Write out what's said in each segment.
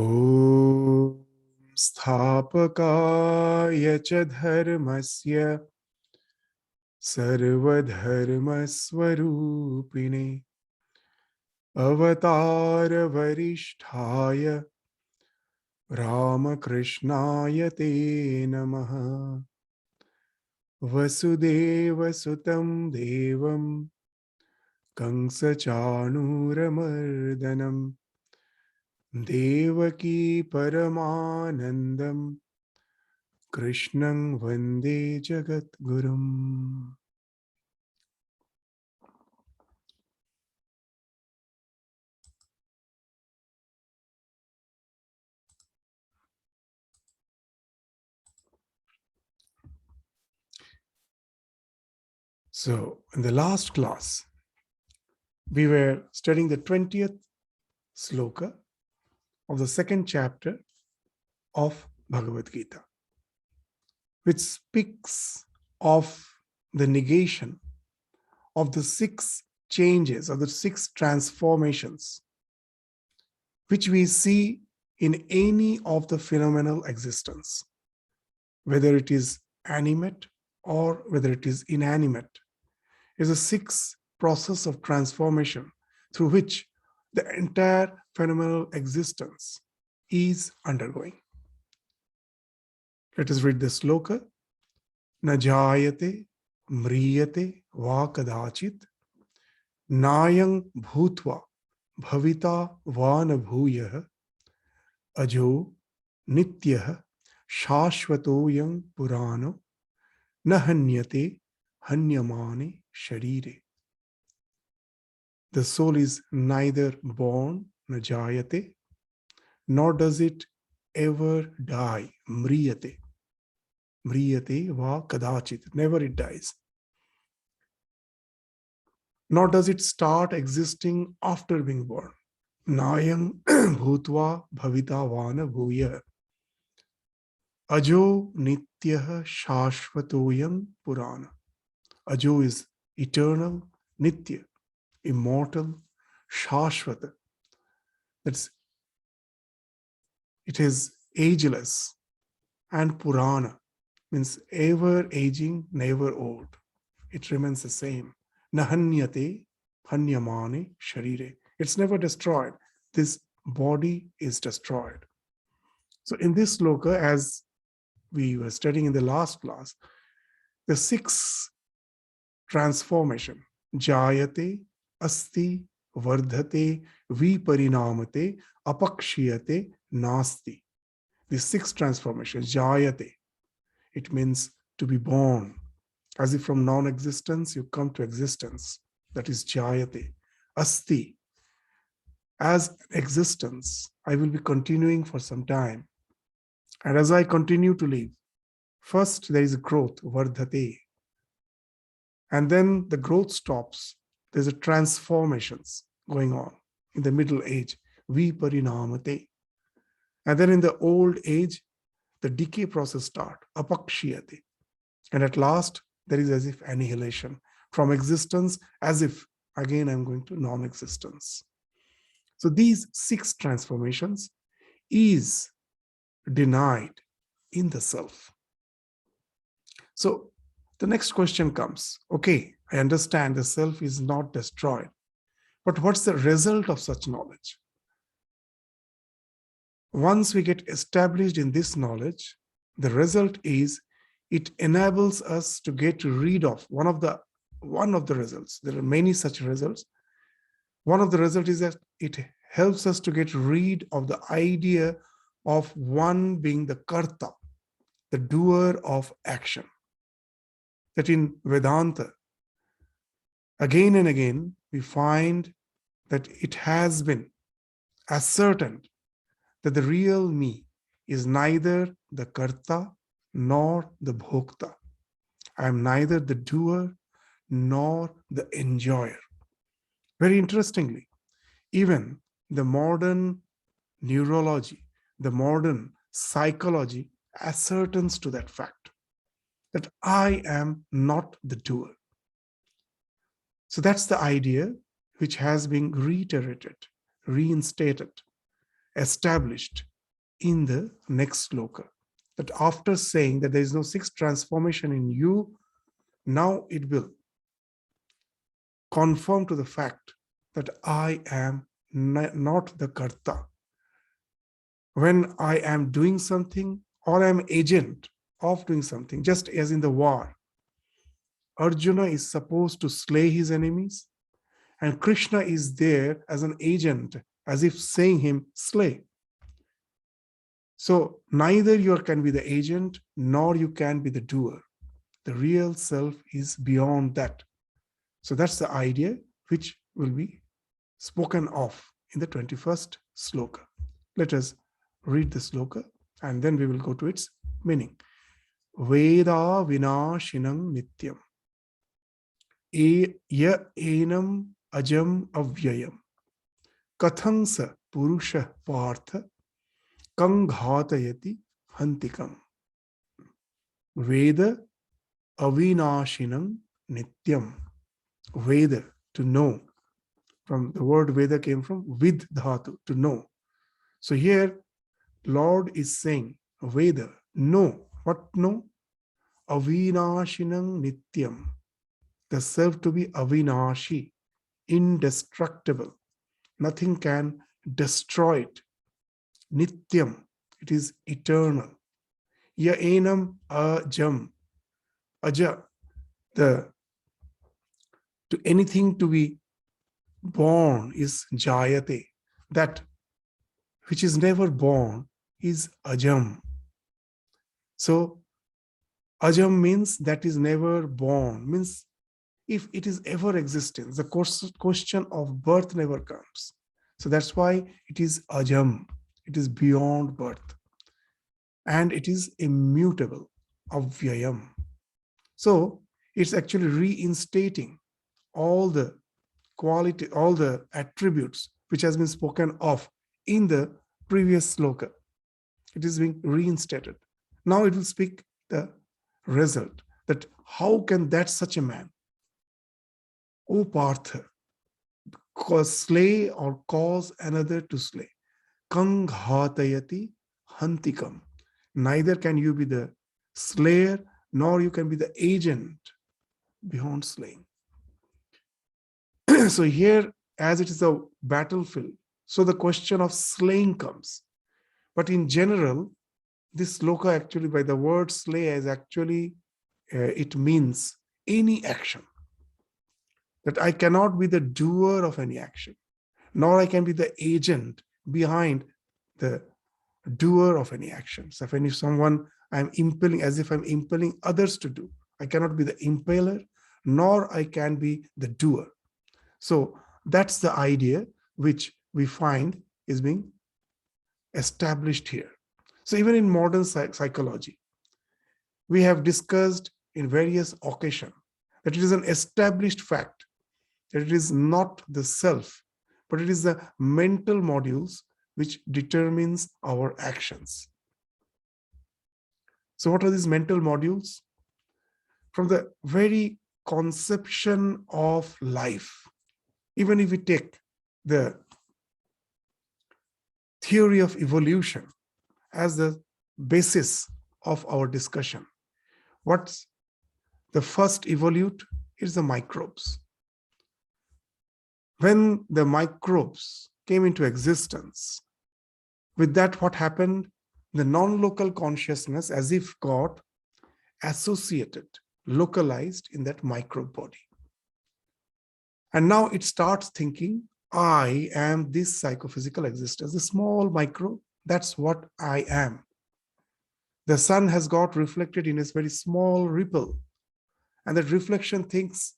ॐ स्थापकाय च धर्मस्य सर्वधर्मस्वरूपिणे अवतारवरिष्ठाय रामकृष्णाय ते नमः। वसुदेवसुतं देवं कंसचाणूरमर्दनं देवकी परमानन्दं कृष्णं वन्दे जगद्गुरुम्। So, in the last class, we were studying the 20th sloka of the second chapter of Bhagavad Gita, which speaks of the negation of the six changes, of the six transformations, which we see in any of the phenomenal existence, whether it is animate or whether it is inanimate. Is a six process of transformation through which the entire phenomenal existence is undergoing. Let us read the sloka. Na jayate mriyate va kadachit nayang bhutva bhavita va na bhuyah ajo nityah shashvatoyam purano na hanyate hanyamane sharire. The soul is neither born, na jayate, nor does it ever die, mriyate. Mriyate va kadachit, never it dies. Nor does it start existing after being born. Nayam bhutva bhavita vana bhuya. Ajo nityah shashvatoyam purana. Ajo is eternal, nitya, immortal, shashvata. That's it is ageless, and purana means ever aging, never old. It remains the same. Nahanyate hanyamane sharire. It's never destroyed. This body is destroyed. So in this sloka, as we were studying in the last class, the six transformation, jayate, asti, vardhate, viparinamate, apakshiyate, nasti. The six transformations, jayate, it means to be born. As if from non-existence you come to existence. That is jayate. Asti, as existence, I will be continuing for some time. And as I continue to live, first there is growth, vardhate. And then the growth stops. There's a transformations going on in the middle age, viparinamate. And then in the old age, the decay process starts, apakshiyate. And at last, there is as if annihilation from existence, as if again I'm going to non-existence. So these six transformations is denied in the self. So the next question comes, okay, I understand the self is not destroyed, but what's the result of such knowledge? Once we get established in this knowledge, the result is it enables us to get rid of one of the results. There are many such results. One of the results is that it helps us to get rid of the idea of one being the karta, the doer of action. That in Vedanta, again and again, we find that it has been ascertained that the real me is neither the karta nor the bhokta. I am neither the doer nor the enjoyer. Very interestingly, even the modern neurology, the modern psychology ascertains to that fact, that I am not the doer. So that's the idea which has been reiterated, reinstated established in the next sloka. That after saying that there is no sixth transformation in you, now it will confirm to the fact that I am not the karta. When I am doing something or I am agent of doing something, just as in the war, Arjuna is supposed to slay his enemies, and Krishna is there as an agent, as if saying him, slay. So neither you can be the agent nor you can be the doer. The real self is beyond that. So that's the idea which will be spoken of in the 21st sloka. Let us read the sloka and then we will go to its meaning. Veda vinashinam nityam. Ya enam ajam avyayam. Kathansa purusha partha kang ghatayati hantikam. Veda avinashinam nityam. Veda, to know. From the word Veda came from vid dhatu, to know. So here, Lord is saying, Veda, know. What know? Avinashinam nityam. The self to be avinashi, indestructible. Nothing can destroy it. Nityam, it is eternal. Ya enam ajam. Aja, to anything to be born is jayate. That which is never born is ajam. So ajam means that is never born, means if it is ever existence, the question of birth never comes. So that's why it is ajam. It is beyond birth. And it is immutable, avyayam. So it's actually reinstating all the quality, all the attributes which has been spoken of in the previous sloka. It is being reinstated. Now it will speak the result, that how can that such a man, O Partha, slay or cause another to slay? Kang ghatayati hantikam. Neither can you be the slayer, nor you can be the agent beyond slaying. So here, as it is a battlefield, so the question of slaying comes. But in general, this sloka actually, by the word slay, is actually, it means any action. That I cannot be the doer of any action, nor I can be the agent behind the doer of any action. So if someone I'm impelling, as if I'm impelling others to do, I cannot be the impaler, nor I can be the doer. So that's the idea which we find is being established here. So even in modern psychology, we have discussed in various occasions that it is an established fact that it is not the self, but it is the mental modules which determines our actions. So what are these mental modules? From the very conception of life, even if we take the theory of evolution as the basis of our discussion, what's the first evolute is the microbes. When the microbes came into existence, with that what happened? The non-local consciousness as if got associated, localized in that microbe body. And now it starts thinking, I am this psychophysical existence, the small microbe, that's what I am. The sun has got reflected in a very small ripple. And that reflection thinks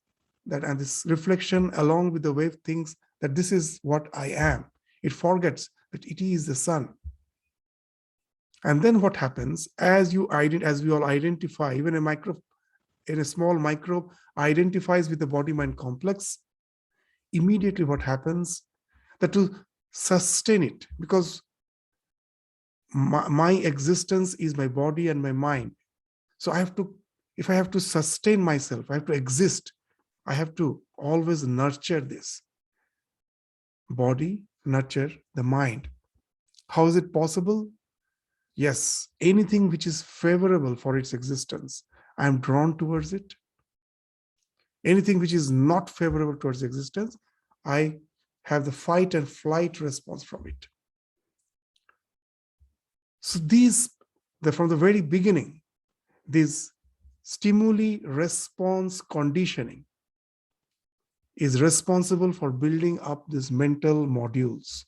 that, and this reflection along with the wave thinks that this is what I am. It forgets that it is the sun. And then what happens, as we all identify, even a small microbe identifies with the body-mind complex, immediately what happens, that to sustain it, because my existence is my body and my mind. So if I have to sustain myself, I have to exist, I have to always nurture this body, nurture the mind. How is it possible? Yes, anything which is favorable for its existence, I am drawn towards it. Anything which is not favorable towards existence, I have the fight and flight response from it. So from the very beginning, this stimuli response conditioning is responsible for building up these mental modules.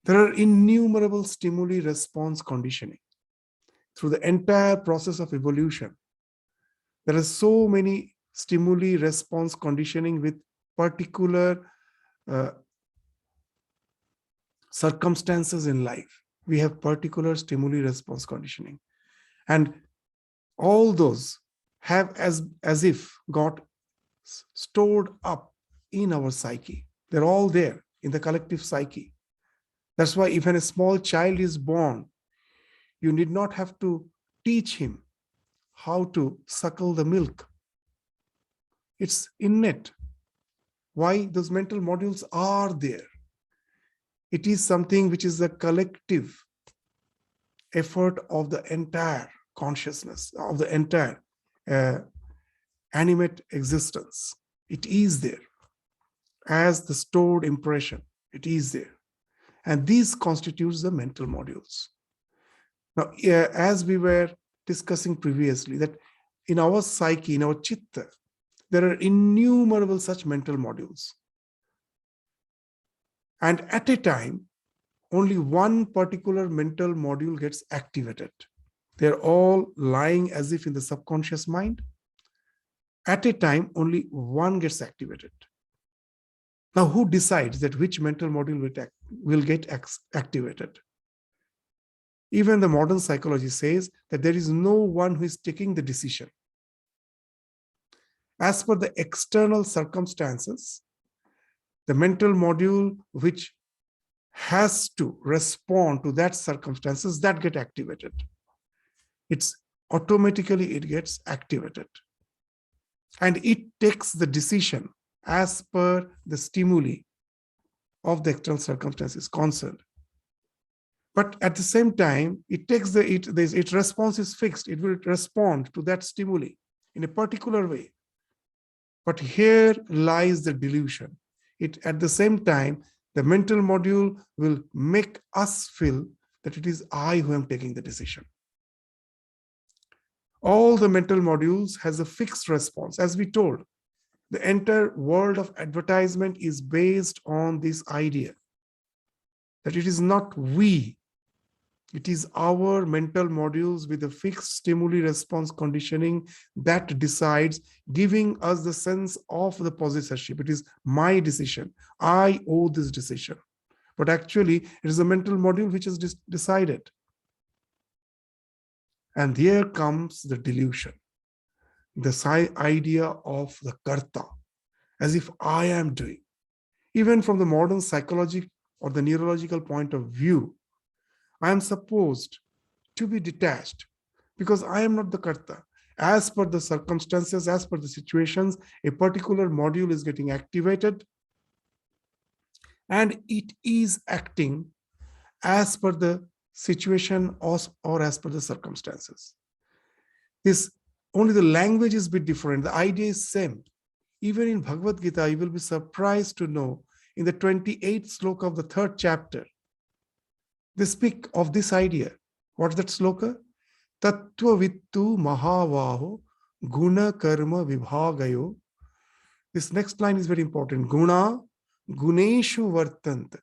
There are innumerable stimuli response conditioning through the entire process of evolution. There are so many stimuli response conditioning with particular circumstances in life. We have particular stimuli response conditioning. And all those have as if got stored up in our psyche. They're all there in the collective psyche. That's why if a small child is born, you need not have to teach him how to suckle the milk. It's innate. Why? Those mental modules are there. It is something which is the collective effort of the entire consciousness, of the entire animate existence. It is there as the stored impression. It is there. And this constitutes the mental modules. Now, as we were discussing previously, that in our psyche, in our chitta, there are innumerable such mental modules. And at a time, only one particular mental module gets activated. They're all lying as if in the subconscious mind. At a time, only one gets activated. Now, who decides that which mental module will get activated? Even the modern psychology says that there is no one who is taking the decision. As per the external circumstances, the mental module which has to respond to that circumstances that get activated. It gets activated. And it takes the decision as per the stimuli of the external circumstances concerned. But at the same time, its response is fixed. It will respond to that stimuli in a particular way. But here lies the delusion. At the same time, the mental module will make us feel that it is I who am taking the decision. All the mental modules has a fixed response. As we told, the entire world of advertisement is based on this idea that it is not we, it is our mental modules with a fixed stimuli response conditioning that decides, giving us the sense of the possessorship. It is my decision. I owe this decision. But actually, it is a mental module which is decided. And here comes the delusion, the idea of the karta, as if I am doing. Even from the modern psychology or the neurological point of view, I am supposed to be detached because I am not the karta. As per the circumstances, as per the situations, a particular module is getting activated and it is acting as per the situation or as per the circumstances. Only the language is a bit different. The idea is same. Even in Bhagavad Gita, you will be surprised to know in the 28th sloka of the 3rd chapter, they speak of this idea. What's that sloka? Tattva vittu mahavaho guna karma vibhagayo. This next line is very important. Guna guneshu vartant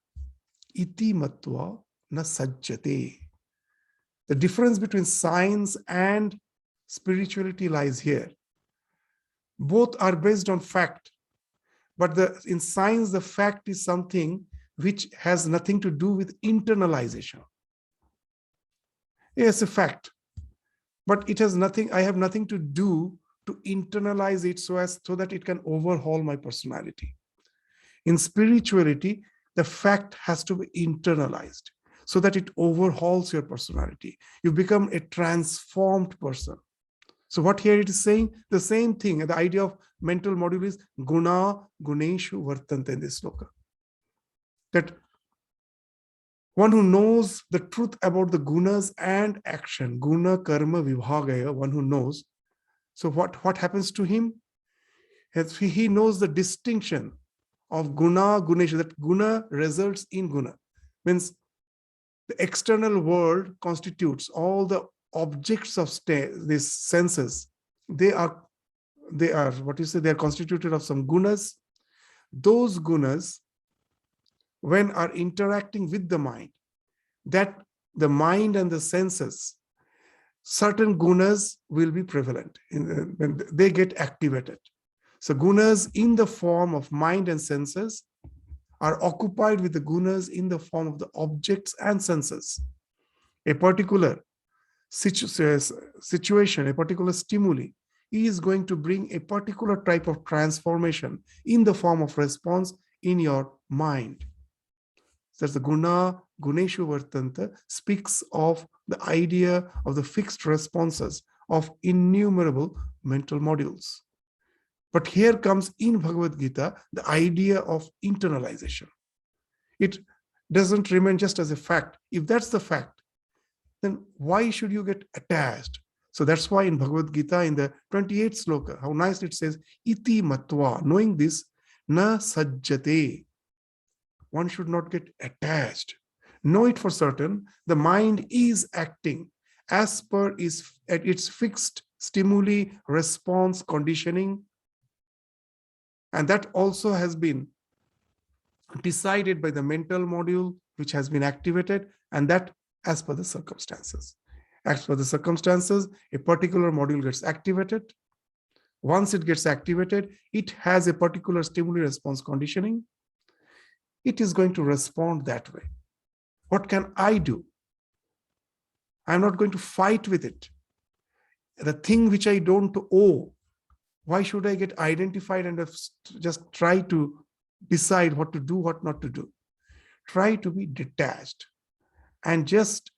iti matva na sajjate. The difference between science and spirituality lies here. Both are based on fact, but in science, the fact is something which has nothing to do with internalization. Yes, a fact, but it has nothing. I have nothing to do to internalize it so that it can overhaul my personality. In spirituality, the fact has to be internalized so that it overhauls your personality. You become a transformed person. So what here it is saying, the same thing, the idea of mental module is guna guneshu vartante in this sloka. That One who knows the truth about the gunas and action, guna karma vibhagaya, one who knows. So what happens to him? He knows the distinction of guna, gunesha, that guna results in guna. Means the external world constitutes all the objects of these senses. They are what you say, they are constituted of some gunas. Those gunas, when are interacting with the mind, that the mind and the senses, certain gunas will be prevalent when they get activated. So gunas in the form of mind and senses are occupied with the gunas in the form of the objects and senses. A particular situation, a particular stimuli is going to bring a particular type of transformation in the form of response in your mind. That's the guna, guneshu vartanta, speaks of the idea of the fixed responses of innumerable mental modules. But here comes in Bhagavad Gita the idea of internalization. It doesn't remain just as a fact. If that's the fact, then why should you get attached? So that's why in Bhagavad Gita, in the 28th sloka, how nice it says, iti matva, knowing this, na sajjate. One should not get attached. Know it for certain, the mind is acting as per its fixed stimuli, response, conditioning. And that also has been decided by the mental module which has been activated, and that as per the circumstances. As per the circumstances, a particular module gets activated. Once it gets activated, it has a particular stimuli response conditioning. It is going to respond that way. What can I do? I'm not going to fight with it. The thing which I don't owe, why should I get identified and just try to decide what to do, what not to do? Try to be detached and just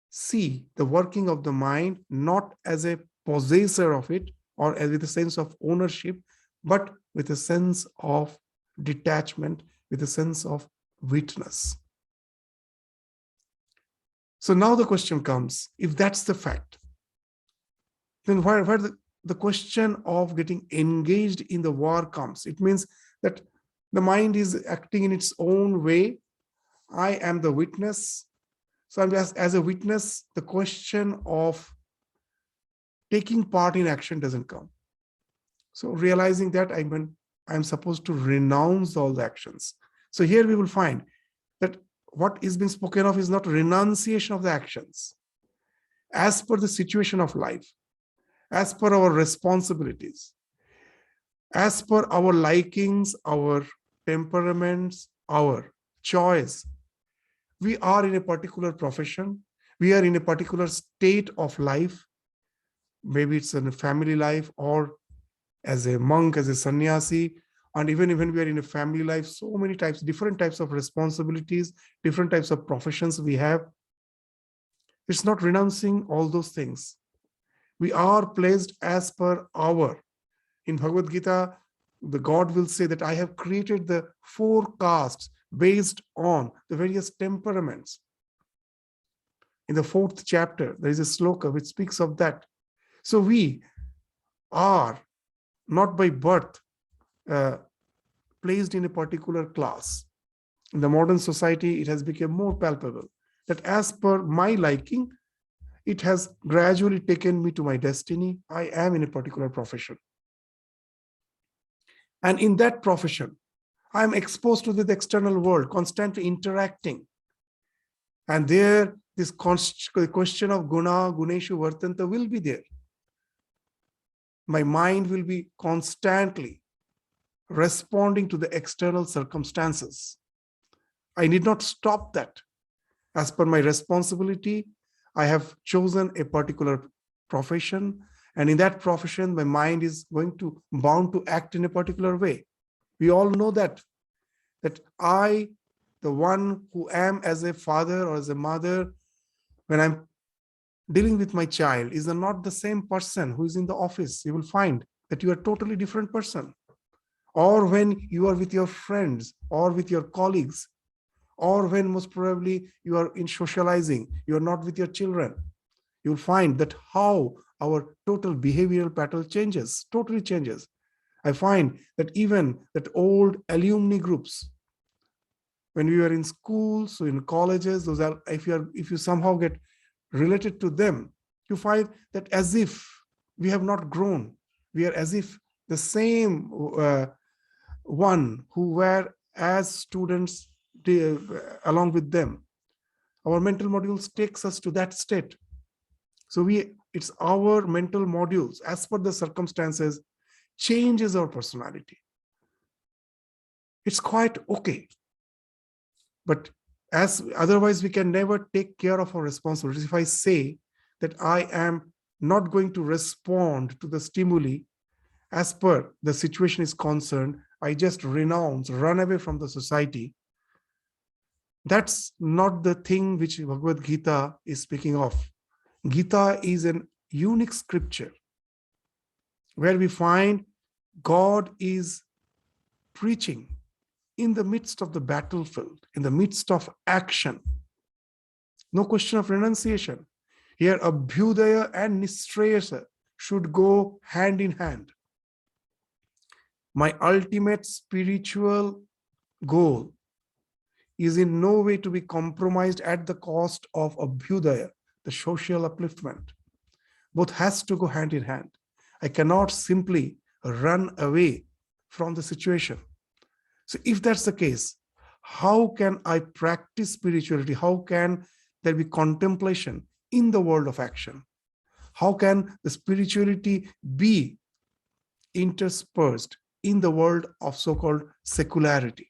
see the working of the mind not as a possessor of it or as with a sense of ownership, but with a sense of detachment, with a sense of witness. So now the question comes, if that's the fact, then where the question of getting engaged in the war comes. It means that the mind is acting in its own way. I am the witness. So I'm just, as a witness, the question of taking part in action doesn't come. So realizing that I'm supposed to renounce all the actions. So here we will find that what is being spoken of is not renunciation of the actions. As per the situation of life, as per our responsibilities, as per our likings, our temperaments, our choice. We are in a particular profession. We are in a particular state of life. Maybe it's in a family life or as a monk, as a sannyasi. And even when we are in a family life, so many types, different types of responsibilities, different types of professions we have. It's not renouncing all those things. We are placed as per in Bhagavad Gita, the God will say that I have created the 4 castes based on the various temperaments. In the 4th chapter, there is a sloka which speaks of that. So we are not by birth placed in a particular class. In the modern society, it has become more palpable that as per my liking, it has gradually taken me to my destiny. I am in a particular profession. And in that profession, I am exposed to the external world, constantly interacting. And there, this question of guna, guneshu, vartanta will be there. My mind will be constantly responding to the external circumstances. I need not stop that. As per my responsibility, I have chosen a particular profession, and in that profession, my mind is bound to act in a particular way. We all know that I, the one who am as a father or as a mother, when I'm dealing with my child, is not the same person who is in the office. You will find that you are a totally different person. Or when you are with your friends or with your colleagues, or when most probably you are in socializing, you are not with your children, you'll find that how our total behavioral pattern changes, totally changes. I find that even that old alumni groups, when we were in schools, so in colleges, those are, if you somehow get related to them, you find that as if we have not grown. We are as if the same one who were as students along with them. Our mental modules takes us to that state. So it's our mental modules, as per the circumstances, changes our personality. It's quite okay. But as otherwise, we can never take care of our responsibilities. If I say that I am not going to respond to the stimuli as per the situation is concerned, I just renounce, run away from the society. That's not the thing which Bhagavad Gita is speaking of. Gita is an unique scripture where we find God is preaching in the midst of the battlefield, in the midst of action. No question of renunciation. Here, Abhyudaya and Nistrayasa should go hand in hand. My ultimate spiritual goal is in no way to be compromised at the cost of Abhyudaya, the social upliftment. Both has to go hand in hand. I cannot simply run away from the situation. So if that's the case, how can I practice spirituality? How can there be contemplation in the world of action? How can the spirituality be interspersed in the world of so-called secularity?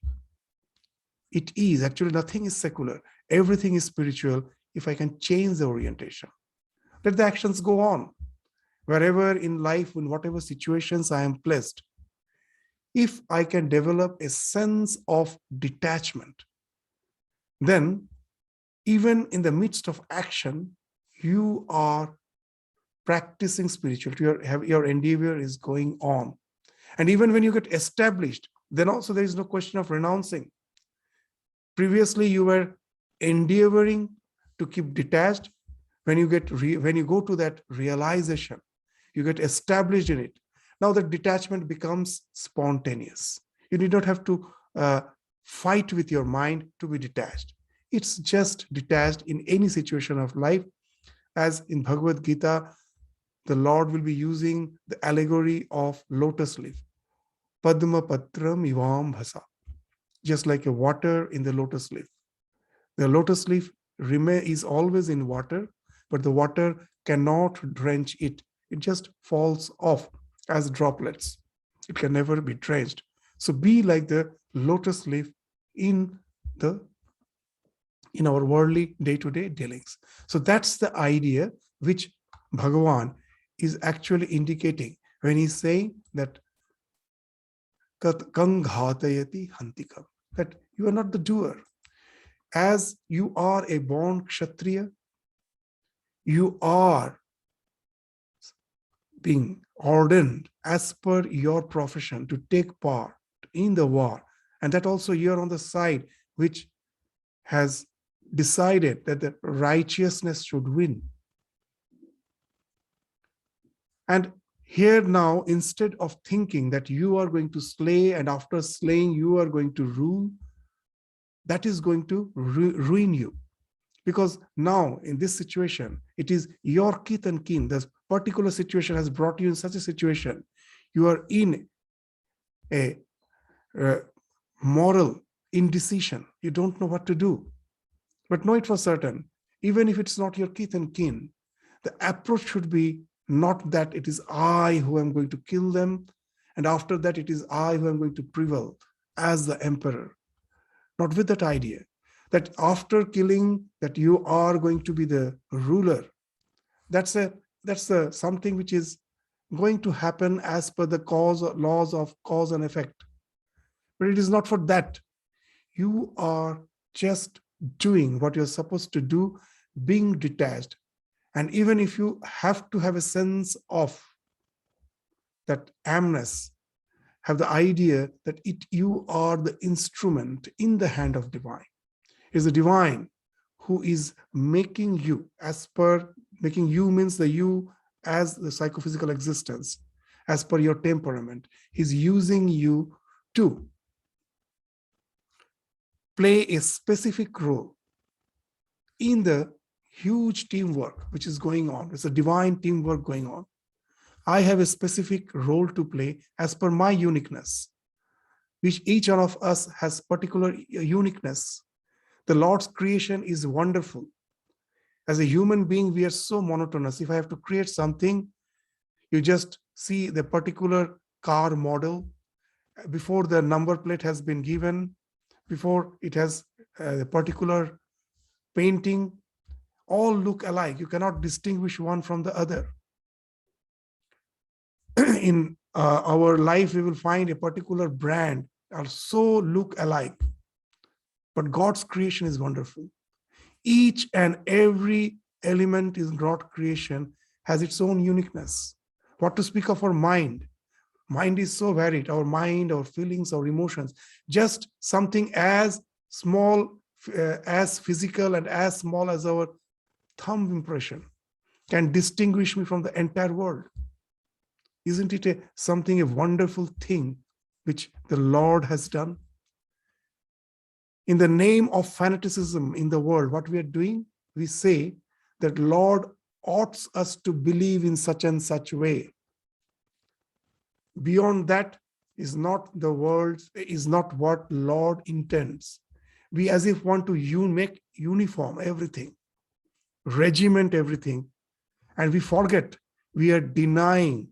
It is actually, nothing is secular. Everything is spiritual if I can change the orientation. Let the actions go on. Wherever in life, in whatever situations I am placed, if I can develop a sense of detachment, then even in the midst of action, you are practicing spirituality. Your endeavor is going on. And even when you get established, then also there is no question of renouncing. Previously, you were endeavoring to keep detached. When you go to that realization, you get established in it. Now that detachment becomes spontaneous. You need not have to fight with your mind to be detached. It's just detached in any situation of life. As in Bhagavad Gita, the Lord will be using the allegory of lotus leaf. Padma patram ivam bhasa. Just like a water in the lotus leaf. The lotus leaf is always in water, but the water cannot drench it. It just falls off as droplets. It can never be drenched. So be like the lotus leaf in our worldly day-to-day dealings. So that's the idea which Bhagavan is actually indicating when he's saying that kang ghatayati hantikam, that you are not the doer. As you are a born Kshatriya, you are being ordained as per your profession to take part in the war. And that also you're on the side which has decided that the righteousness should win. And here now, instead of thinking that you are going to slay and after slaying you are going to rule, that is going to ruin you. Because now in this situation, it is your kith and kin. This particular situation has brought you in such a situation. You are in a moral indecision. You don't know what to do. But know it for certain, even if it's not your kith and kin, the approach should be not that it is I who am going to kill them, and after that it is I who am going to prevail as the emperor. Not with that idea, that after killing, that you are going to be the ruler. That's something which is going to happen as per the laws of cause and effect. But it is not for that. You are just doing what you're supposed to do, being detached. And even if you have to have a sense of that amness, have the idea that you are the instrument in the hand of divine. It's the divine who is making you making you means the you as the psychophysical existence, as per your temperament. He's using you to play a specific role in the huge teamwork which is going on. It's a divine teamwork going on. I have a specific role to play as per my uniqueness, which each one of us has particular uniqueness. The Lord's creation is wonderful. As a human being, we are so monotonous. If I have to create something, you just see the particular car model before the number plate has been given, before it has a particular painting, all look alike. You cannot distinguish one from the other. In our life, we will find a particular brand also look alike. But God's creation is wonderful. Each and every element in God's creation has its own uniqueness. What to speak of our mind? Mind is so varied. Our mind, our feelings, our emotions, just something as small, as physical and as small as our thumb impression can distinguish me from the entire world. Isn't it a wonderful thing which the Lord has done? In the name of fanaticism in the world, what we are doing, we say that Lord ought us to believe in such and such way. Beyond that is not the world, is not what Lord intends. We as if want to make uniform everything, regiment everything, and we forget we are denying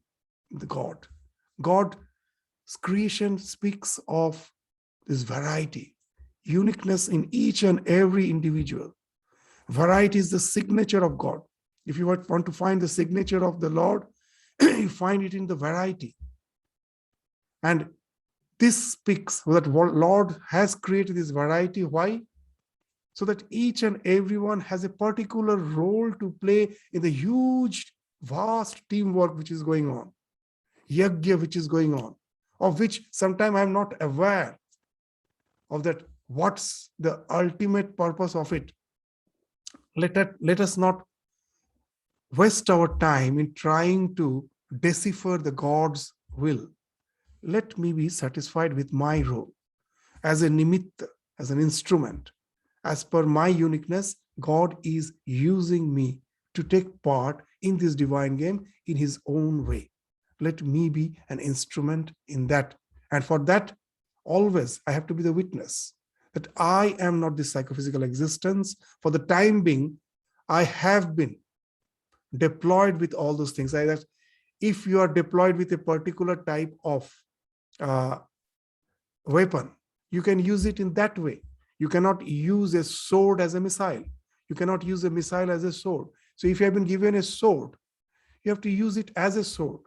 the God. God's creation speaks of this variety, uniqueness in each and every individual. Variety is the signature of God. If you want to find the signature of the Lord, you find it in the variety. And this speaks that Lord has created this variety. Why? So that each and everyone has a particular role to play in the huge, vast teamwork which is going on, yajna which is going on, of which sometimes I'm not aware of that. What's the ultimate purpose of it? Let us not waste our time in trying to decipher the God's will. Let me be satisfied with my role as a nimitta, as an instrument. As per my uniqueness, God is using me to take part in this divine game in his own way. Let me be an instrument in that. And for that, always I have to be the witness that I am not this psychophysical existence. For the time being, I have been deployed with all those things. That if you are deployed with a particular type of weapon, you can use it in that way. You cannot use a sword as a missile. You cannot use a missile as a sword. So if you have been given a sword, you have to use it as a sword.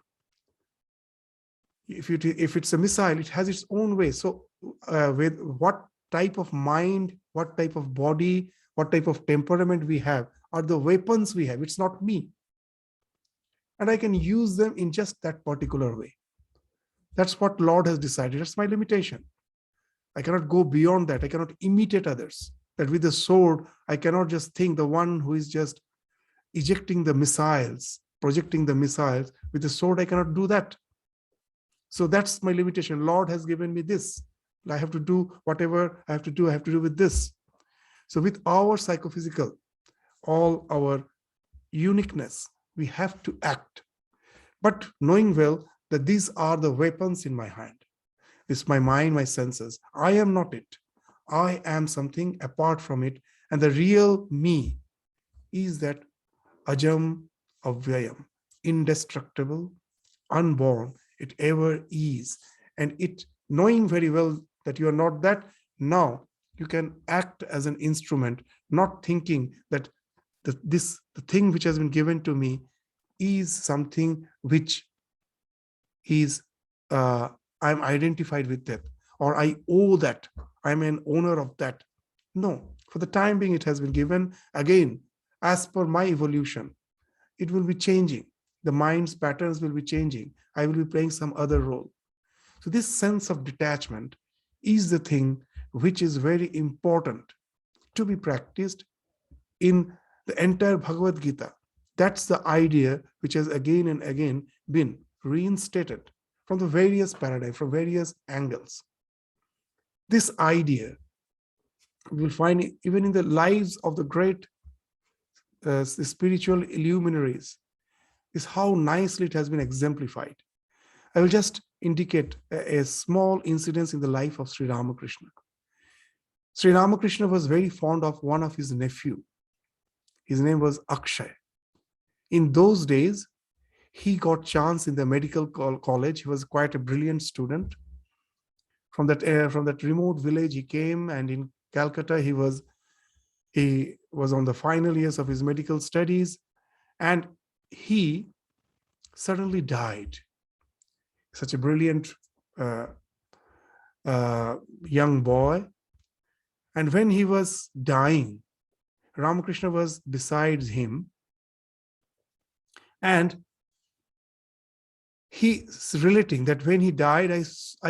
If it's a missile, it has its own way. So with what type of mind, what type of body, what type of temperament we have are the weapons we have. It's not me. And I can use them in just that particular way. That's what Lord has decided. That's my limitation. I cannot go beyond that. I cannot imitate others. That with the sword, I cannot just think the one who is just ejecting the missiles, projecting the missiles. With the sword, I cannot do that. So that's my limitation. Lord has given me this. I have to do whatever I have to do. I have to do with this. So with our psychophysical, all our uniqueness, we have to act. But knowing well that these are the weapons in my hand. This is my mind, my senses. I am not it. I am something apart from it. And the real me is that ajam avyayam, indestructible, unborn, it ever is. And it, knowing very well that you are not that, now you can act as an instrument, not thinking that the thing which has been given to me is something which is I'm identified with that, or I owe that, I'm an owner of that. No, for the time being, it has been given. Again, as per my evolution, it will be changing. The mind's patterns will be changing. I will be playing some other role. So this sense of detachment is the thing which is very important to be practiced in the entire Bhagavad Gita. That's the idea which has again and again been reinstated from the various paradigms, from various angles. This idea we will find even in the lives of the great spiritual luminaries, is how nicely it has been exemplified. I will just indicate a small incident in the life of Sri Ramakrishna. Sri Ramakrishna was very fond of one of his nephew. His name was Akshay. In those days, he got chance in the medical college. He was quite a brilliant student. From that remote village he came, and in Calcutta he was on the final years of his medical studies, and he suddenly died. Such a brilliant young boy. And when he was dying, Ramakrishna was beside him, and he's relating that when he died, I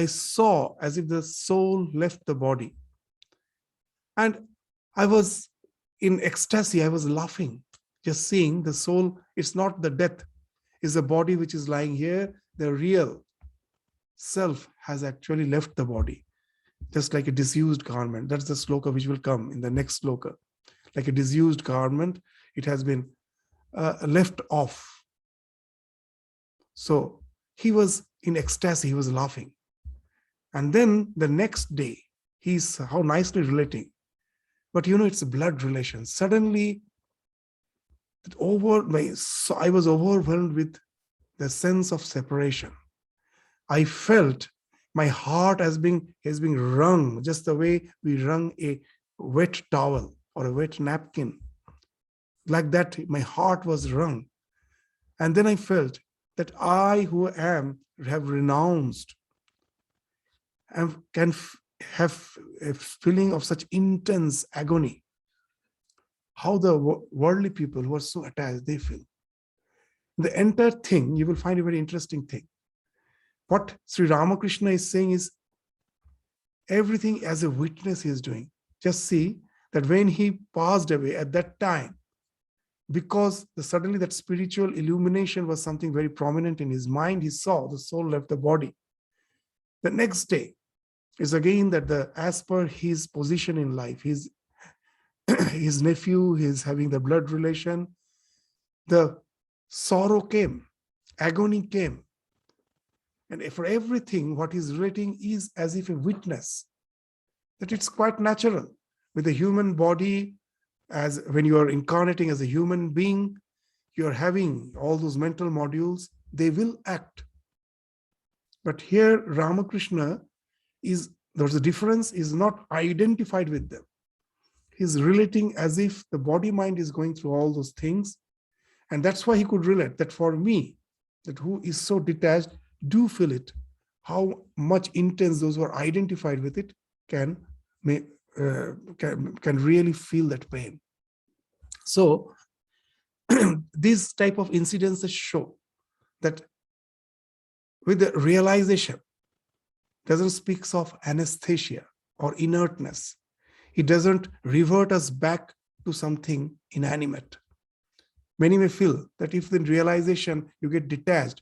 saw as if the soul left the body. And I was in ecstasy, I was laughing, just seeing the soul. It's not the death, it's the body which is lying here. The real self has actually left the body, just like a disused garment. That's the sloka which will come in the next sloka. Like a disused garment, it has been left off. So he was in ecstasy, he was laughing. And then the next day, he's how nicely relating. But it's a blood relation. Suddenly, I was overwhelmed with the sense of separation. I felt my heart has been wrung, just the way we wrung a wet towel or a wet napkin. Like that, my heart was wrung. And then I felt that I, who have renounced, and can have a feeling of such intense agony. How the worldly people who are so attached, they feel. The entire thing, you will find a very interesting thing. What Sri Ramakrishna is saying is everything as a witness he is doing. Just see that when he passed away at that time, because suddenly that spiritual illumination was something very prominent in his mind, he saw the soul left the body. The next day is again that as per his position in life, his nephew is having the blood relation, the sorrow came, agony came. And for everything, what he's relating is as if a witness, that it's quite natural. With the human body, as when you are incarnating as a human being, you're having all those mental modules, they will act. But here, Ramakrishna there's a difference, is not identified with them. He's relating as if the body-mind is going through all those things. And that's why he could relate that for me, that who is so detached, do feel it, how much intense those who are identified with it can really feel that pain. So these type of incidences show that with the realization, doesn't speak of anesthesia or inertness. It doesn't revert us back to something inanimate. Many may feel that if in realization you get detached,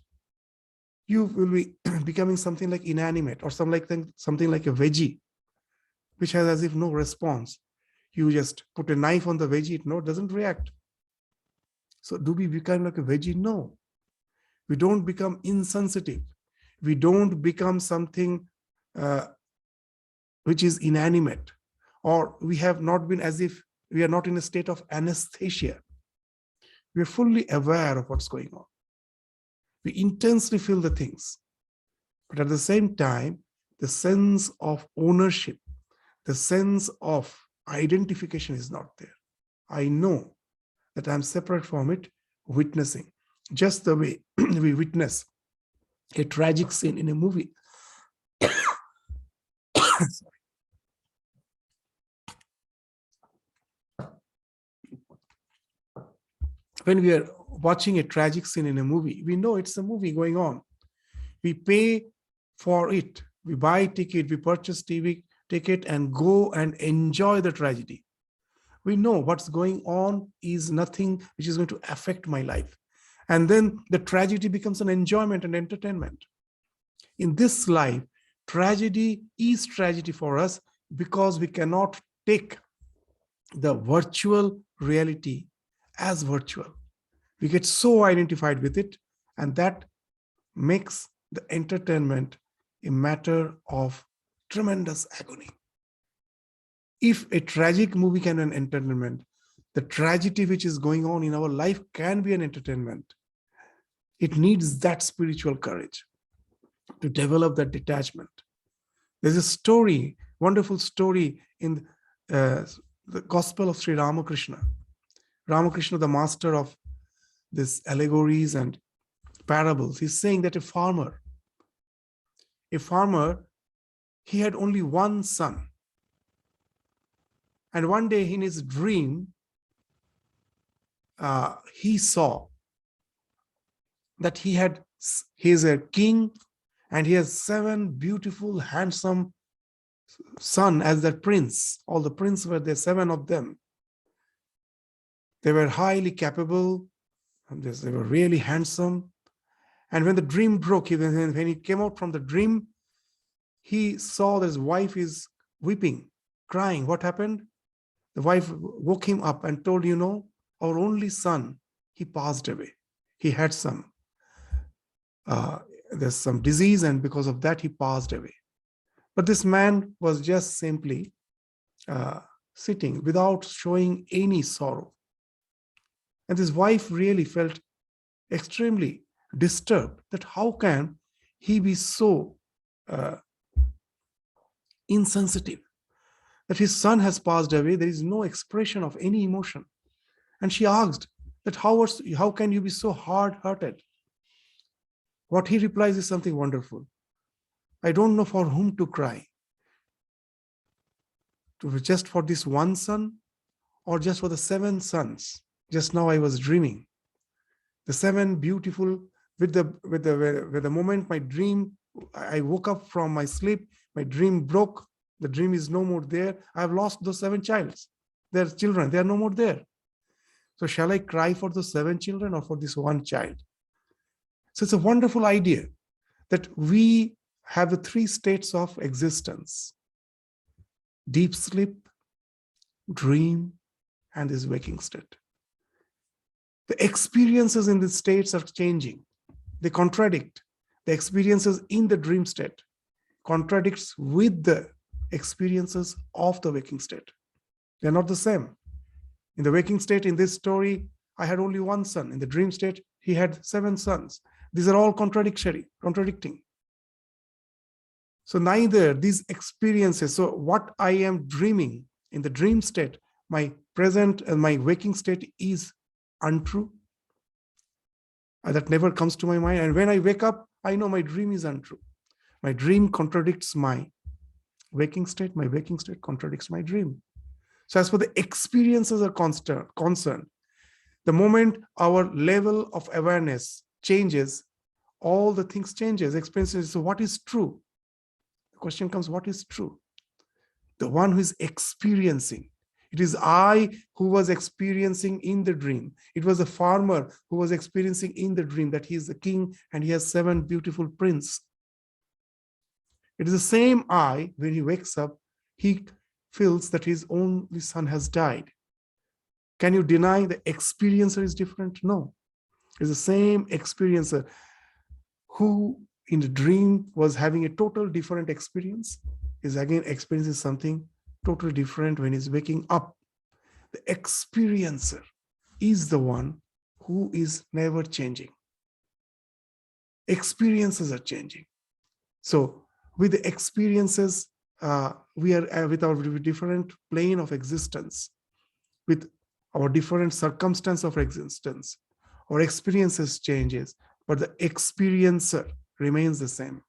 you will be becoming something like inanimate or something like a veggie, which has as if no response. You just put a knife on the veggie, it doesn't react. So do we become like a veggie? No. We don't become insensitive. We don't become something which is inanimate, or we have not been as if we are not in a state of anesthesia. We are fully aware of what's going on. We intensely feel the things. But at the same time, the sense of ownership, the sense of identification is not there. I know that I'm separate from it, witnessing. Just the way we witness a tragic scene in a movie. Sorry. When we are watching a tragic scene in a movie, we know it's a movie going on. We pay for it. We buy ticket, we purchase TV ticket and go and enjoy the tragedy. We know what's going on is nothing which is going to affect my life. And then the tragedy becomes an enjoyment and entertainment. In this life, tragedy is tragedy for us because we cannot take the virtual reality as virtual. We get so identified with it, and that makes the entertainment a matter of tremendous agony. If a tragic movie can be an entertainment, the tragedy which is going on in our life can be an entertainment. It needs that spiritual courage to develop that detachment. There's a story, wonderful story in the Gospel of Sri Ramakrishna. Ramakrishna, the master of these allegories and parables, he's saying that a farmer, he had only one son. And one day in his dream, he saw that he is a king and he has 7 beautiful, handsome sons as their prince. All the princes were there, 7 of them. They were highly capable, and they were really handsome. And when the dream broke, when he came out from the dream, he saw that his wife is weeping, crying. What happened? The wife woke him up and told, our only son, he passed away. He had there's some disease, and because of that, he passed away. But this man was just simply sitting without showing any sorrow. And his wife really felt extremely disturbed that how can he be so insensitive, that his son has passed away, there is no expression of any emotion. And she asked that how can you be so hard-hearted? What he replies is something wonderful. I don't know for whom to cry. Just for this one son, or just for the 7 sons? Just now I was dreaming. The 7 beautiful, with the moment my dream, I woke up from my sleep, my dream broke, the dream is no more there. I have lost those 7 childs. Their children, they are no more there. So shall I cry for those 7 children or for this one child? So it's a wonderful idea that we have the 3 states of existence: deep sleep, dream, and this waking state. The experiences in these states are changing. They contradict. The experiences in the dream state contradicts with the experiences of the waking state. They're not the same. In the waking state, in this story, I had only one son. In the dream state, he had 7 sons. These are all contradicting. So neither these experiences, so what I am dreaming in the dream state, my present and my waking state is untrue. That never comes to my mind. And when I wake up, I know my dream is untrue. My dream contradicts my waking state. My waking state contradicts my dream. So as for the experiences are concerned, the moment our level of awareness changes, all the things changes, experiences. So what is true? The question comes, what is true? The one who is experiencing. It is I who was experiencing in the dream. It was a farmer who was experiencing in the dream that he is the king and he has 7 beautiful princes. It is the same I, when he wakes up, he feels that his only son has died. Can you deny the experiencer is different? No. It's the same experiencer who in the dream was having a total different experience, is again experiencing something totally different when he's waking up. The experiencer is the one who is never changing. Experiences are changing. So with the experiences, we are with our different plane of existence, with our different circumstance of existence, our experiences changes, but the experiencer remains the same.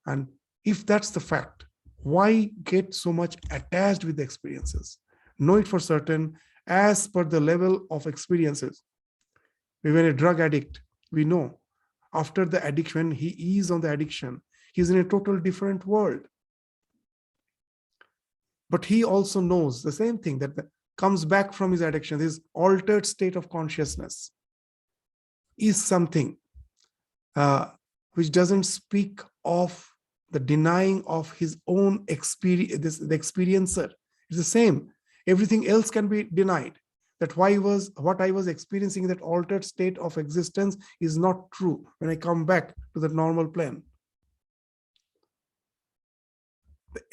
And if that's the fact, why get so much attached with the experiences? Know it for certain, as per the level of experiences. When a drug addict, we know after the addiction, he is on the addiction, he's in a total different world. But he also knows the same thing, that comes back from his addiction, his altered state of consciousness, is something which doesn't speak of the denying of his own experience, the experiencer. It's the same. Everything else can be denied. That what I was experiencing in that altered state of existence is not true when I come back to the normal plane.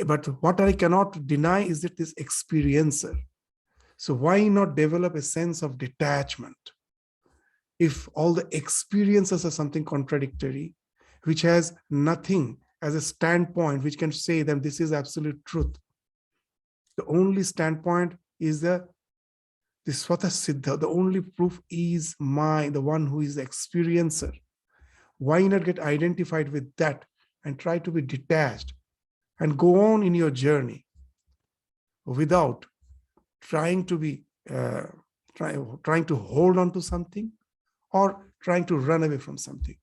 But what I cannot deny is that this experiencer. So why not develop a sense of detachment? If all the experiences are something contradictory, which has nothing as a standpoint which can say that this is absolute truth. The only standpoint is the Swata Siddha. The only proof is the one who is the experiencer. Why not get identified with that and try to be detached and go on in your journey without trying to be trying to hold on to something or trying to run away from something.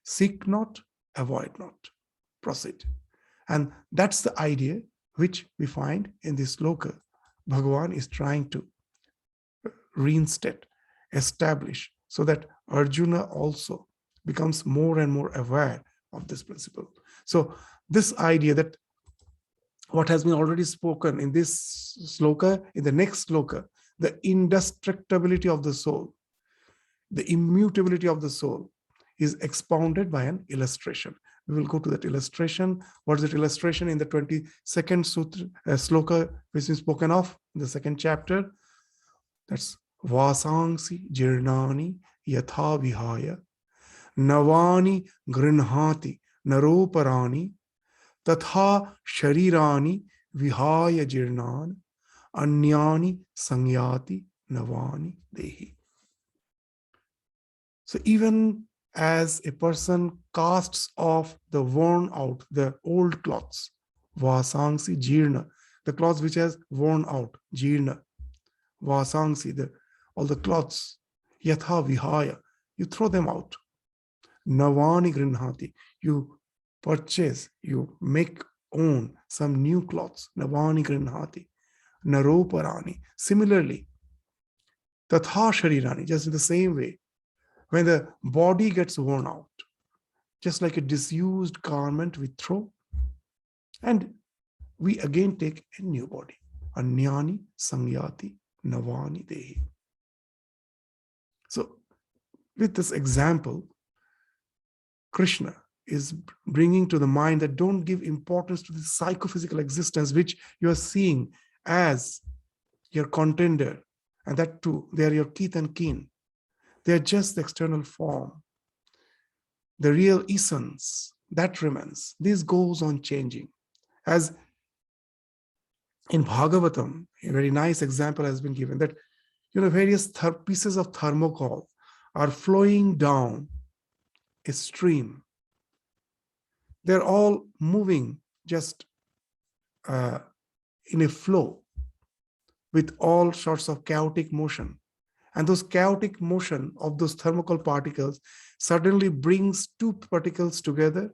Seek not, avoid not, proceed. And that's the idea which we find in this sloka. Bhagavan is trying to reinstate, establish, so that Arjuna also becomes more and more aware of this principle. So this idea that what has been already spoken in this sloka, in the next sloka, the indestructibility of the soul, the immutability of the soul, is expounded by an illustration. We will go to that illustration. What is that illustration in the 22nd sutra, sloka, which is spoken of in the second chapter? That's Vasangsi jirnani yatha vihaya navani grinhati naroparani tatha sharirani vihaya jirnan anyani sangyati navani dehi. So even as a person casts off the worn out, the old clothes, vasangsi jirna, the clothes which has worn out, jirna, vasangsi, all the clothes, yatha vihaya, you throw them out. Navani grinhati, you purchase, you make own some new clothes, navani grinhati, naroparani. Similarly, tatha sharirani, just in the same way, when the body gets worn out, just like a disused garment we throw, and we again take a new body. Anyani sangyati navani dehi. So with this example, Krishna is bringing to the mind that don't give importance to the psychophysical existence which you are seeing as your contender, and that too, they are your kith and kin. They are just the external form. The real essence, that remains. This goes on changing. As in Bhagavatam, a very nice example has been given that, various pieces of thermocol are flowing down a stream. They're all moving just in a flow with all sorts of chaotic motion. And those chaotic motion of those thermocol particles suddenly brings two particles together.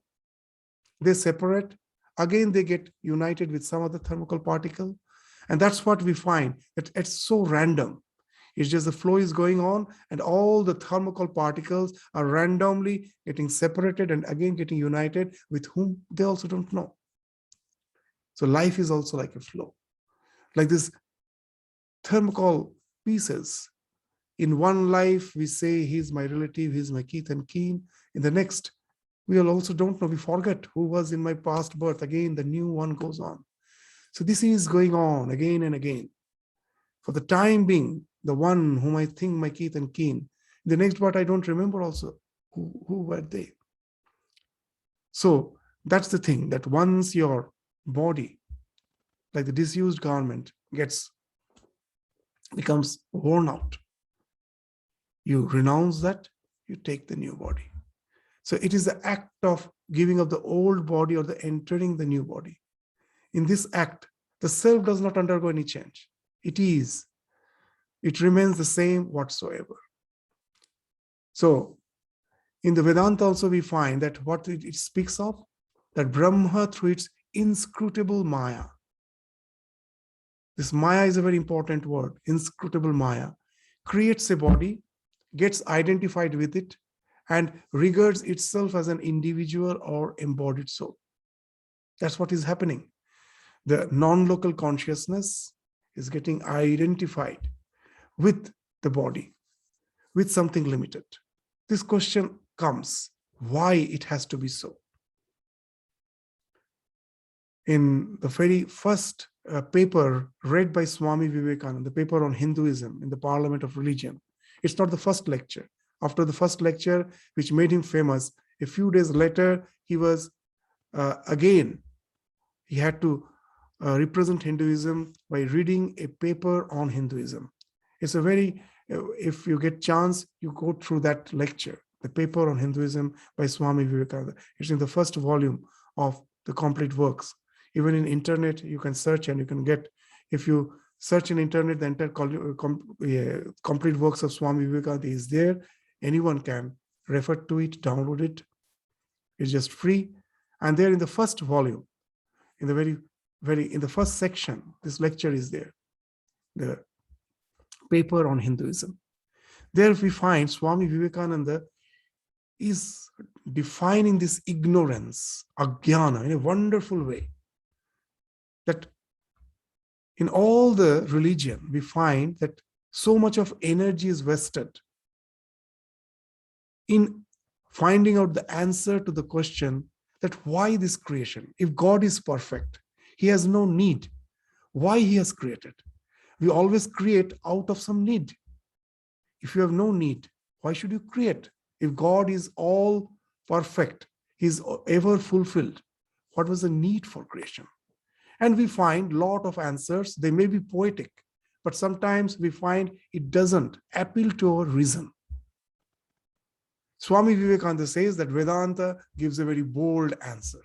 They separate. Again, they get united with some other thermocol particle. And that's what we find, that it's so random. It's just the flow is going on and all the thermocol particles are randomly getting separated and again getting united with whom they also don't know. So life is also like a flow. Like this thermocol pieces. In one life, we say, he's my relative, he's my kith and kin. In the next, we also don't know. We forget who was in my past birth. Again, the new one goes on. So this is going on again and again. For the time being, the one whom I think my kith and kin, the next part I don't remember also. Who were they? So that's the thing, that once your body, like the disused garment, becomes worn out, you renounce that, you take the new body. So it is the act of giving up the old body or the entering the new body. In this act, the self does not undergo any change. It remains the same whatsoever. So in the Vedanta also we find that what it speaks of, that Brahma through its inscrutable Maya This Maya is a very important word, inscrutable Maya, creates a body, gets identified with it, and regards itself as an individual or embodied soul. That's what is happening. The non-local consciousness is getting identified with the body, with something limited. This question comes, why it has to be so? In the very first paper read by Swami Vivekananda, the paper on Hinduism in the Parliament of Religion, it's not the first lecture. After the first lecture, which made him famous, a few days later, he was he had to represent Hinduism by reading a paper on Hinduism. It's a very, if you get chance, you go through that lecture, the paper on Hinduism by Swami Vivekananda. It's in the first volume of the complete works. Even in internet, you can search and you can get, if you search in internet, the entire complete works of Swami Vivekananda is there. Anyone can refer to it, download it. It's just free. And there in the first volume, in the in the first section, this lecture is there, the paper on Hinduism. There we find Swami Vivekananda is defining this ignorance, ajnana, in a wonderful way. That in all the religion, we find that so much of energy is wasted in finding out the answer to the question that why this creation? If God is perfect, he has no need. Why he has created? We always create out of some need. If you have no need, why should you create? If God is all perfect, he's ever fulfilled, what was the need for creation? And we find a lot of answers. They may be poetic, but sometimes we find it doesn't appeal to our reason. Swami Vivekananda says that Vedanta gives a very bold answer.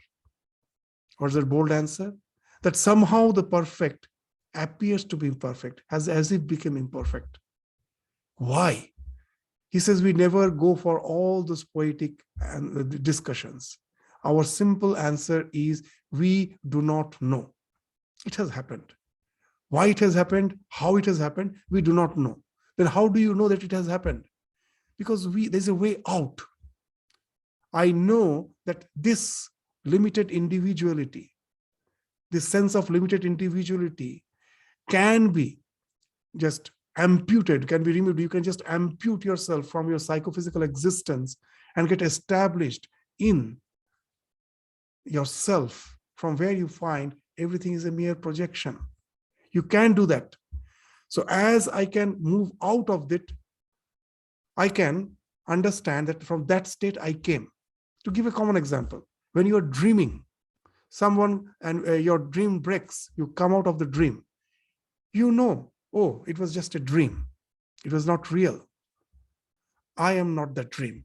What's that bold answer? That somehow the perfect appears to be imperfect, as it became imperfect. Why? He says we never go for all those poetic discussions. Our simple answer is we do not know. It has happened. Why it has happened, how it has happened, we do not know. Then how do you know that it has happened? Because there's a way out. I know that this limited individuality, this sense of limited individuality can be just amputed, can be removed. You can just ampute yourself from your psychophysical existence and get established in yourself, from where you find everything is a mere projection. You can do that. So as I can move out of it, I can understand that from that state I came. To give a common example, when you are dreaming, someone and your dream breaks, you come out of the dream, you know, oh, it was just a dream. It was not real. I am not that dream.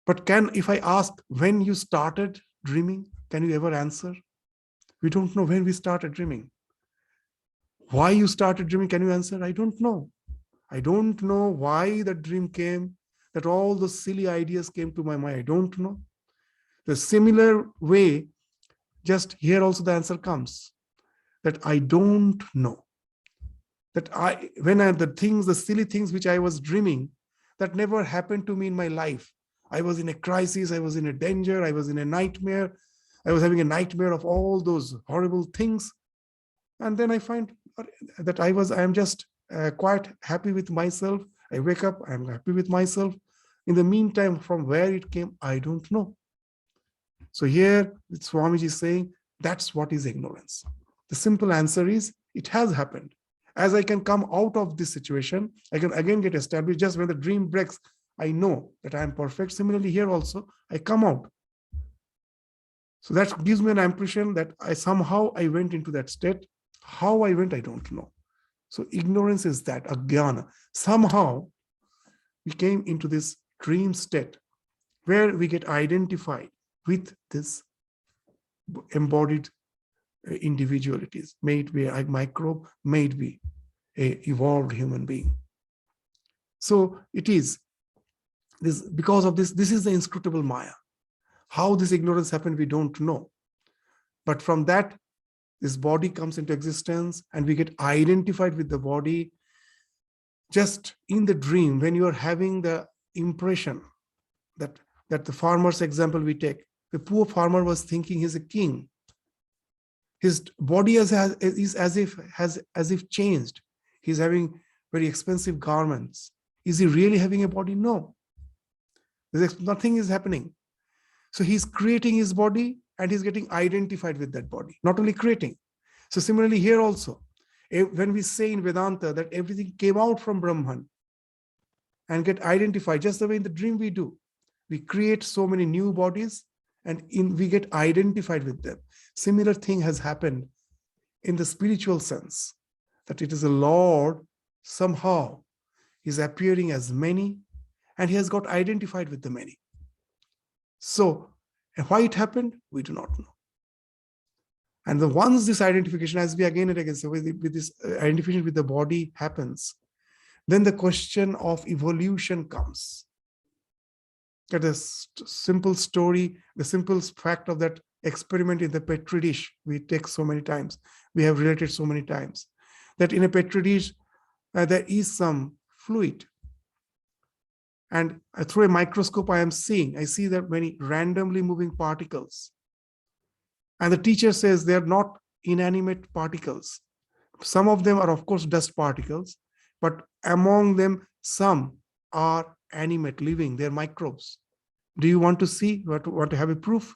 But if I ask when you started dreaming, can you ever answer? We don't know when we started dreaming. Why you started dreaming, can you answer? I don't know. I don't know why the dream came, that all those silly ideas came to my mind. I don't know. The similar way, just here also the answer comes, that I don't know. That the silly things which I was dreaming, that never happened to me in my life. I was in a crisis, I was in a danger, I was in a nightmare. I was having a nightmare of all those horrible things. And then I find that I am just quite happy with myself. I wake up, I'm happy with myself. In the meantime, from where it came, I don't know. So here, Swamiji is saying, that's what is ignorance. The simple answer is, it has happened. As I can come out of this situation, I can again get established. Just when the dream breaks, I know that I am perfect. Similarly, here also, I come out. So that gives me an impression that I went into that state. How I went, I don't know. So ignorance is that, ajnana. Somehow we came into this dream state where we get identified with this embodied individualities. May it be a microbe, may it be an evolved human being. So it is this, because of this is the inscrutable Maya. How this ignorance happened, we don't know. But from that, This body comes into existence and we get identified with the body. Just in the dream, when you are having the impression that the farmer's example we take, the poor farmer was thinking he's a king. His body is as if changed. He's having very expensive garments. Is he really having a body? No. Nothing is happening. So he's creating his body and he's getting identified with that body, not only creating. So similarly here also, when we say in Vedanta that everything came out from Brahman and get identified, just the way in the dream we do. We create so many new bodies and we get identified with them. Similar thing has happened in the spiritual sense, that it is a Lord somehow is appearing as many and he has got identified with the many. So why it happened, we do not know. And once this identification, as we again and again say, with this identification with the body happens, then the question of evolution comes. At a simple story, the simple fact of that experiment in the petri dish, we take so many times, we have related so many times, that in a petri dish, there is some fluid. And through a microscope, I see that many randomly moving particles. And the teacher says they are not inanimate particles. Some of them are, of course, dust particles, but among them, some are animate, living, they're microbes. Do you want to see, want to have a proof?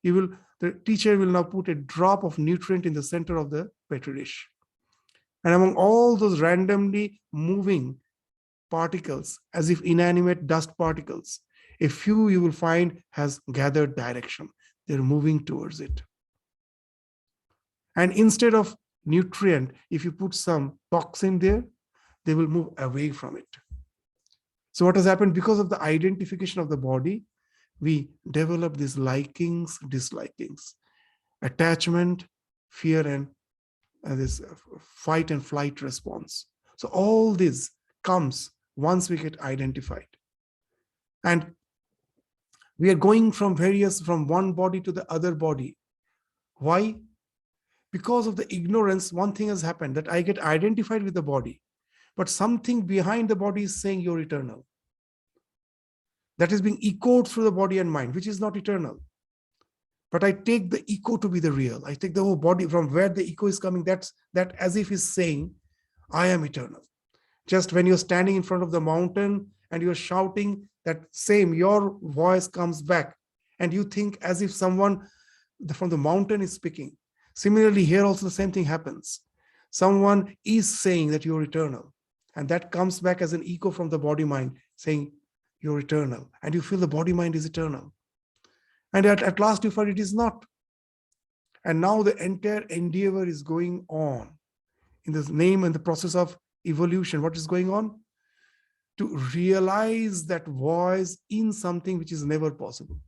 The teacher will now put a drop of nutrient in the center of the petri dish. And among all those randomly moving particles, as if inanimate dust particles, a few you will find has gathered direction. They're moving towards it. And instead of nutrient, if you put some toxin there, they will move away from it. So what has happened, because of the identification of the body, we develop these likings, dislikings, attachment, fear, and this fight and flight response. So all this comes once we get identified. And we are going from one body to the other body. Why? Because of the ignorance, one thing has happened, that I get identified with the body, but something behind the body is saying you're eternal. That is being echoed through the body and mind, which is not eternal. But I take the echo to be the real. I take the whole body from where the echo is coming, that as if is saying, I am eternal. Just when you're standing in front of the mountain and you're shouting, that same, your voice comes back and you think as if someone from the mountain is speaking. Similarly, here also the same thing happens. Someone is saying that you're eternal, and that comes back as an echo from the body mind saying you're eternal, and you feel the body mind is eternal. And at last you find it is not. And now the entire endeavor is going on in this name and the process of evolution. What is going on? To realize that voice in something which is never possible.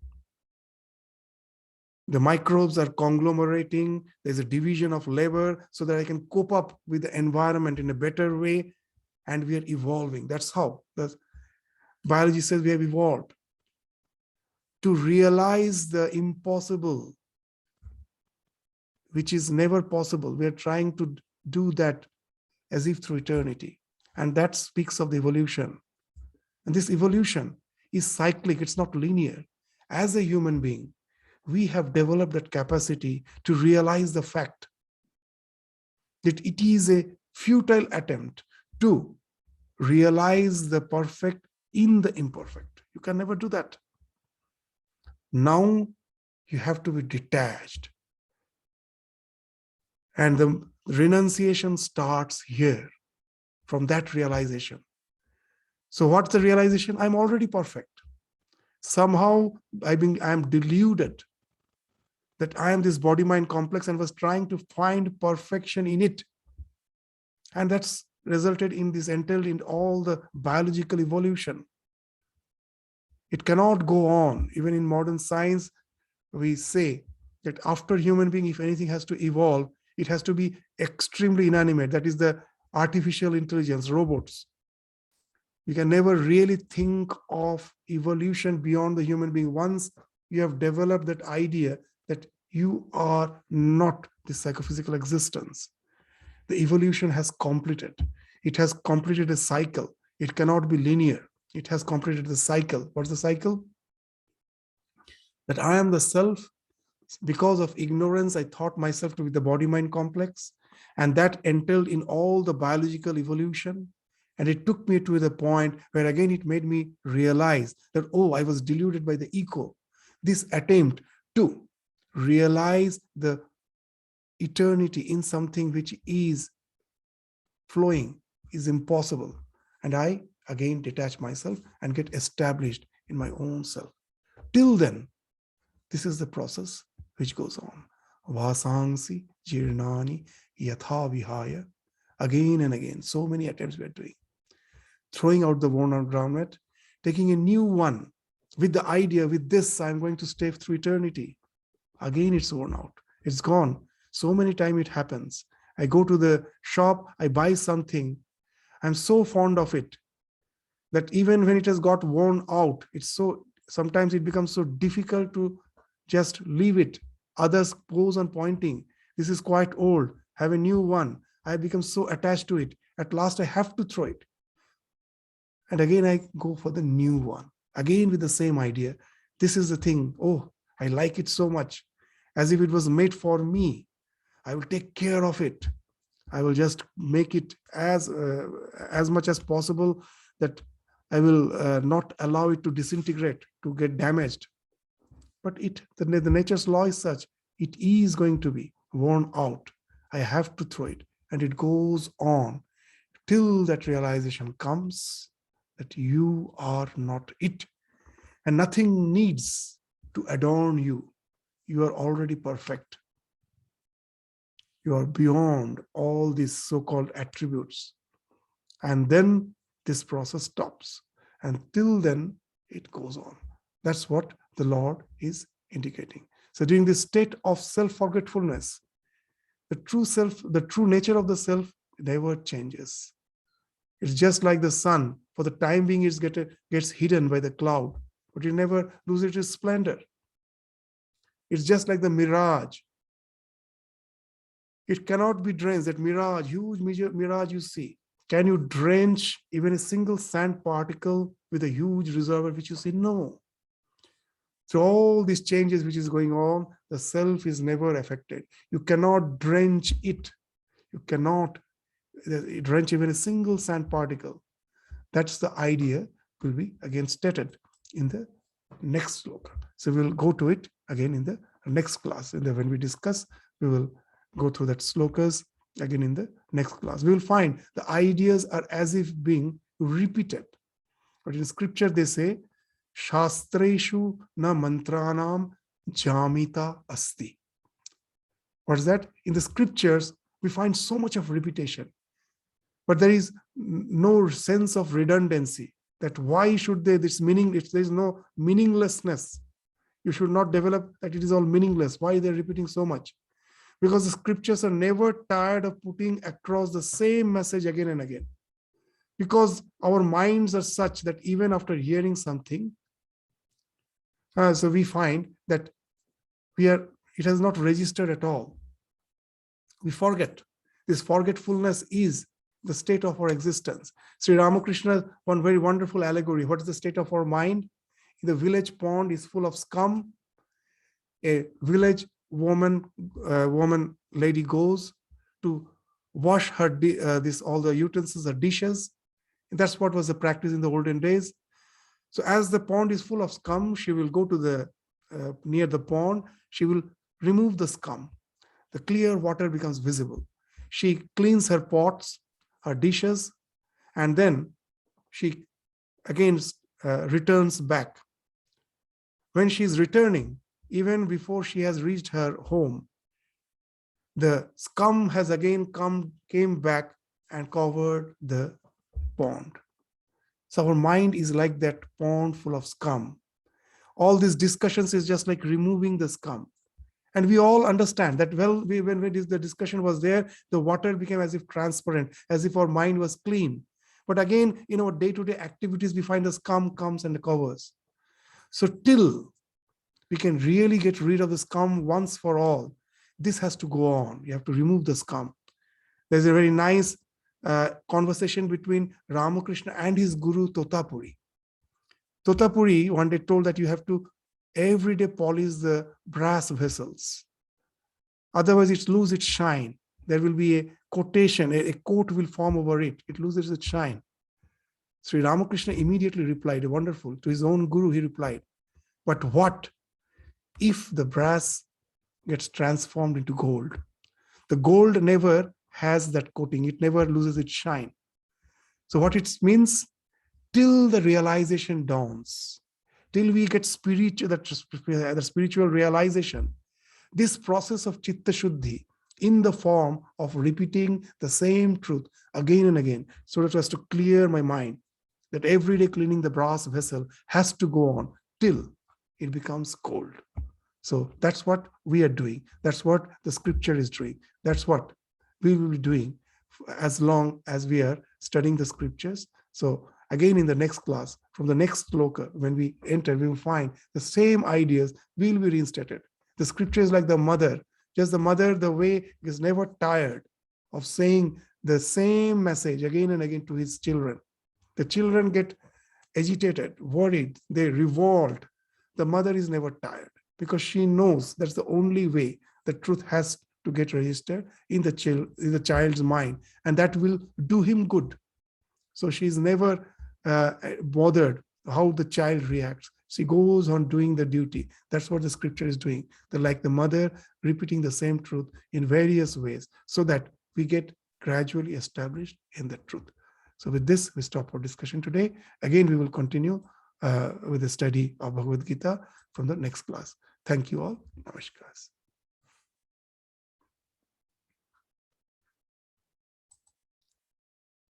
The microbes are conglomerating. There's a division of labor so that I can cope up with the environment in a better way. And we are evolving. That's how the biology says we have evolved. To realize the impossible, which is never possible. We are trying to do that as if through eternity. And that speaks of the evolution. And this evolution is cyclic. It's not linear. As a human being, we have developed that capacity to realize the fact that it is a futile attempt to realize the perfect in the imperfect. You can never do that. Now you have to be detached. And the renunciation starts here, from that realization. So what's the realization? I'm already perfect. Somehow I am deluded that I am this body-mind complex and was trying to find perfection in it. And that's resulted in this, entailed in all the biological evolution. It cannot go on. Even in modern science, we say that after human being, if anything has to evolve, it has to be extremely inanimate. That is the artificial intelligence, robots. You can never really think of evolution beyond the human being. Once you have developed that idea that You are not the psychophysical existence. The evolution has completed. It has completed a cycle. It cannot be linear. It has completed the cycle. What's the cycle? That I am the self. Because of ignorance, I thought myself to be the body-mind complex, and that entailed in all the biological evolution. And it took me to the point where again it made me realize that, oh, I was deluded by the ego. This attempt to realize the eternity in something which is flowing is impossible. And I again detach myself and get established in my own self. Till then, this is the process which goes on. Vasangsi jirnani yatha vihaya. Again and again, so many attempts we are doing. Throwing out the worn out garment, taking a new one with the idea, with this, I'm going to stay through eternity. Again, it's worn out. It's gone. So many times it happens. I go to the shop, I buy something. I'm so fond of it that even when it has got worn out, sometimes it becomes so difficult to just leave it. Others pose on pointing. This is quite old. Have a new one. I become so attached to it. At last, I have to throw it. And again, I go for the new one. Again, with the same idea. This is the thing. Oh, I like it so much. As if it was made for me. I will take care of it. I will just make it as much as possible that I will not allow it to disintegrate, to get damaged. But the nature's law is such, it is going to be worn out. I have to throw it. And it goes on till that realization comes that you are not it. And nothing needs to adorn you. You are already perfect. You are beyond all these so-called attributes. And then this process stops. And till then, it goes on. That's what the Lord is indicating. So during this state of self-forgetfulness, the true self, the true nature of the self never changes. It's just like the sun. For the time being, it gets hidden by the cloud, but it never loses its splendor. It's just like the mirage. It cannot be drenched. That mirage, huge mirage you see. Can you drench even a single sand particle with a huge reservoir which you see? No. So all these changes which is going on, the self is never affected. You cannot drench it. You cannot drench even a single sand particle. That's the idea will be again stated in the next sloka. So we'll go to it again in the next class. And then when we discuss, we will go through that slokas again in the next class. We will find the ideas are as if being repeated. But in scripture they say, Shastreshu na mantranam jamita asti. What is that? In the scriptures, we find so much of repetition. But there is no sense of redundancy. That why should they, this meaning, there is no meaninglessness. You should not develop that it is all meaningless. Why they're repeating so much? Because the scriptures are never tired of putting across the same message again and again. Because our minds are such that even after hearing something, so we find that it has not registered at all. We forget. This forgetfulness is the state of our existence. Sri Ramakrishna, one very wonderful allegory. What is the state of our mind? The village pond is full of scum. A village woman lady goes to wash her all the utensils, the dishes. And that's what was the practice in the olden days. So as the pond is full of scum, she will go to the near the pond. She will remove the scum. The clear water becomes visible. She cleans her pots, her dishes, and then she again returns back. When she is returning, even before she has reached her home, the scum has again came back and covered the pond. So our mind is like that pond full of scum. All these discussions is just like removing the scum. And we all understand that, well, when the discussion was there, the water became as if transparent, as if our mind was clean. But again, in our day-to-day activities, we find the scum comes and covers. So till we can really get rid of the scum once for all. This has to go on. You have to remove the scum. There's a very nice conversation between Ramakrishna and his guru Totapuri. Totapuri one day told that you have to every day polish the brass vessels. Otherwise, it loses its shine. There will be a coatation, a coat will form over it. It loses its shine. Sri Ramakrishna immediately replied, wonderful, to his own guru, he replied, but what if the brass gets transformed into gold? The gold never has that coating. It never loses its shine. So what it means, till the realization dawns, till we get the spiritual realization, this process of Chitta Shuddhi in the form of repeating the same truth again and again, so that as to clear my mind, that every day cleaning the brass vessel has to go on till it becomes gold. So that's what we are doing. That's what the scripture is doing. That's what we will be doing as long as we are studying the scriptures. So again, in the next class, from the next sloka, when we enter, we will find the same ideas will be reinstated. The scripture is like the mother. Just the mother, the way is never tired of saying the same message again and again to his children. The children get agitated, worried, they revolt. The mother is never tired because she knows that's the only way the truth has to get registered in the child's mind, and that will do him good. So she's never bothered how the child reacts. She goes on doing the duty. That's what the scripture is doing. They're like the mother repeating the same truth in various ways so that we get gradually established in the truth. So with this, we stop our discussion today. Again, we will continue with the study of Bhagavad Gita from the next class. Thank you all. Namaskar.